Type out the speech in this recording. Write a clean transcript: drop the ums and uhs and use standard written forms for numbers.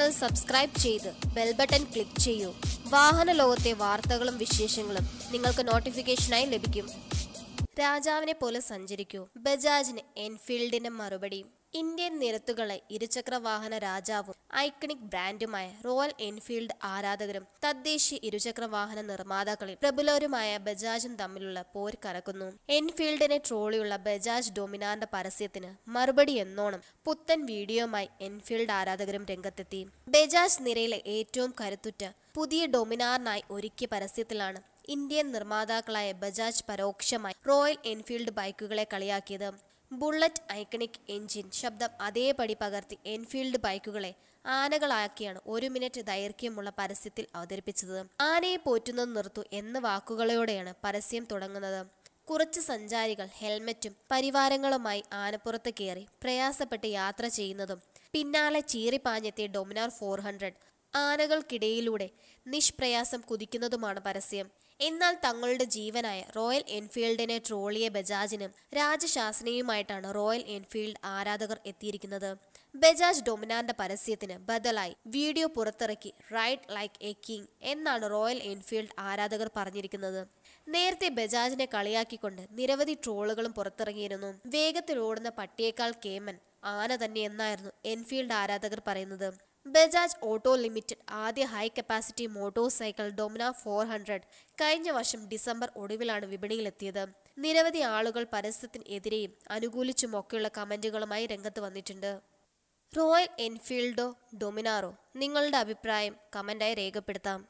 Channel subscribe ചെയ്ത് bell button click ചെയ്യൂ. വാഹന ലോകത്തെ വാർത്തകളും വിശേഷങ്ങളും നിങ്ങൾക്ക് നോട്ടിഫിക്കേഷനായി ലഭിക്കും. രാജാവിനെ പോലെ സഞ്ചരിക്കൂ. ബജാജിന് എൻഫീൽഡിന്റെ മറുപടി. ഇന്ത്യൻ നിരത്തുകളെ ഇരുചക്ര വാഹന രാജാവും ഐക്കണിക് ബ്രാൻഡുമായ റോയൽ എൻഫീൽഡ് ആരാധകരും തദ്ദേശീയ ഇരുചക്ര വാഹന നിർമ്മാതാക്കളിൽ പ്രബലരുമായ ബജാജും തമ്മിലുള്ള പോർ കറക്കുന്നു. എൻഫീൽഡിനെ ട്രോളിയുള്ള ബജാജ് ഡൊമിനാറിന്റെ പരസ്യത്തിന് മറുപടി എന്നോണം പുത്തൻ വീഡിയോയുമായി എൻഫീൽഡ് ആരാധകരും രംഗത്തെത്തി. ബജാജ് നിരയിലെ ഏറ്റവും കരുത്തുറ്റ പുതിയ ഡൊമിനാറിനായി ഒരുക്കിയ പരസ്യത്തിലാണ് ഇന്ത്യൻ നിർമ്മാതാക്കളായ ബജാജ് പരോക്ഷമായി റോയൽ എൻഫീൽഡ് ബൈക്കുകളെ കളിയാക്കിയത്. ബുള്ളറ്റ് ഐക്കണിക് എഞ്ചിൻ ശബ്ദം അതേപടി പകർത്തി എൻഫീൽഡ് ബൈക്കുകളെ ആനകളാക്കിയാണ് 1 മിനിറ്റ് ദൈർഘ്യമുള്ള പരസ്യത്തിൽ അവതരിപ്പിച്ചത്. ആനയെ പോറ്റുന്നത് നിർത്തു എന്ന വാക്കുകളോടെയാണ് പരസ്യം തുടങ്ങുന്നത്. കുറച്ച് സഞ്ചാരികൾ ഹെൽമറ്റും പരിവാരങ്ങളുമായി ആനപ്പുറത്ത് കയറി പ്രയാസപ്പെട്ട് യാത്ര ചെയ്യുന്നതും പിന്നാലെ ചീറിപ്പാഞ്ഞെത്തിയ ഡൊമിനാർ 400 ആനകൾക്കിടയിലൂടെ നിഷ്പ്രയാസം കുതിക്കുന്നതുമാണ് പരസ്യം. എന്നാൽ തങ്ങളുടെ ജീവനായ റോയൽ എൻഫീൽഡിനെ ട്രോളിയ ബജാജിനും രാജശാസനയുമായിട്ടാണ് റോയൽ എൻഫീൽഡ് ആരാധകർ എത്തിയിരിക്കുന്നത്. ബജാജ് ഡൊമിനാറിന്റെ പരസ്യത്തിന് ബദലായി വീഡിയോ പുറത്തിറക്കി റൈഡ് ലൈക്ക് എ കിങ് എന്നാണ് റോയൽ എൻഫീൽഡ് ആരാധകർ പറഞ്ഞിരിക്കുന്നത്. നേരത്തെ ബജാജിനെ കളിയാക്കിക്കൊണ്ട് നിരവധി ട്രോളുകളും പുറത്തിറങ്ങിയിരുന്നു. വേഗത്തിൽ ഓടുന്ന പട്ടിയേക്കാൾ കേമൻ ആന തന്നെ എന്നായിരുന്നു എൻഫീൽഡ് ആരാധകർ പറയുന്നത്. ബജാജ് ഓട്ടോ ലിമിറ്റഡ് ആദ്യ high capacity motor cycle Dominar 400 കഴിഞ്ഞ വർഷം ഡിസംബർ ഒടുവിലാണ് വിപണിയിലെത്തിയത്. നിരവധി ആളുകൾ പരസ്യത്തിന് എതിരെയും അനുകൂലിച്ചുമൊക്കെയുള്ള കമന്റുകളുമായി രംഗത്ത് വന്നിട്ടുണ്ട്. റോയൽ എൻഫീൽഡോ ഡൊമിനാറോ? നിങ്ങളുടെ അഭിപ്രായം കമന്റായി രേഖപ്പെടുത്താം.